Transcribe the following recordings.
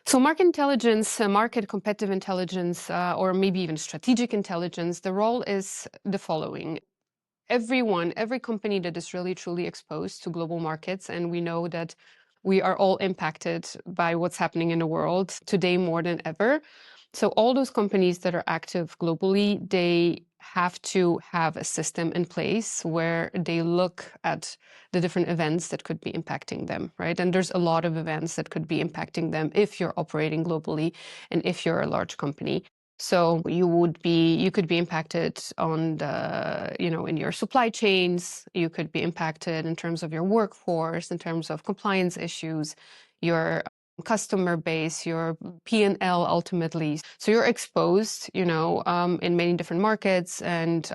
So market intelligence, market competitive intelligence, or maybe even strategic intelligence, the role is the following. Every company that is really truly exposed to global markets, and we know that we are all impacted by what's happening in the world today more than ever. So all those companies that are active globally, they have to have a system in place where they look at the different events that could be impacting them, right? And there's a lot of events that could be impacting them if you're operating globally and if you're a large company. So you could be impacted on the, in your supply chains. You could be impacted in terms of your workforce, in terms of compliance issues, your customer base, your P&L ultimately. So you're exposed, in many different markets, and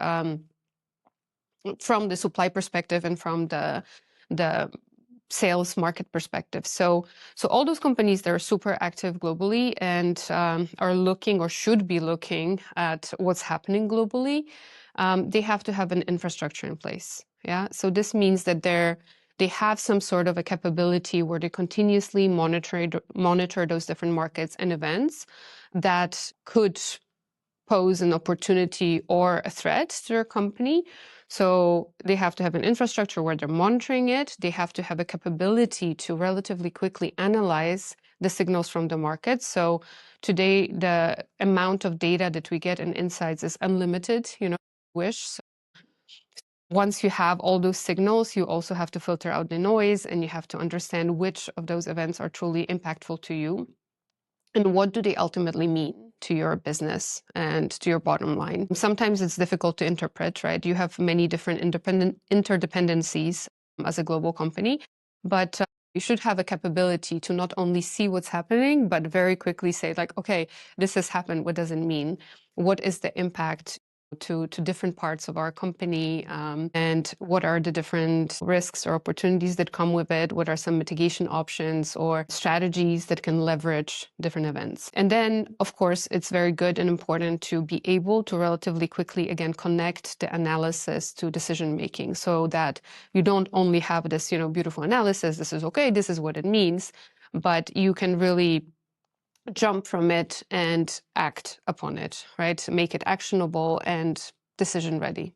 from the supply perspective and from the sales market perspective. So all those companies that are super active globally and are looking or should be looking at what's happening globally, they have to have an infrastructure in place. Yeah. So this means that they have some sort of a capability where they continuously monitor those different markets and events that could pose an opportunity or a threat to their company. So they have to have an infrastructure where they're monitoring it. They have to have a capability to relatively quickly analyze the signals from the market. So today, the amount of data that we get and insights is unlimited, wish. So once you have all those signals, you also have to filter out the noise, and you have to understand which of those events are truly impactful to you and what do they ultimately mean to your business and to your bottom line. Sometimes it's difficult to interpret, right? You have many different interdependencies as a global company, but you should have a capability to not only see what's happening, but very quickly say like, okay, this has happened. What does it mean? What is the impact to different parts of our company, and what are the different risks or opportunities that come with it? What are some mitigation options or strategies that can leverage different events? And then, of course, it's very good and important to be able to relatively quickly, again, connect the analysis to decision making, so that you don't only have this, beautiful analysis, this is okay, this is what it means, but you can really jump from it and act upon it, right? Make it actionable and decision ready.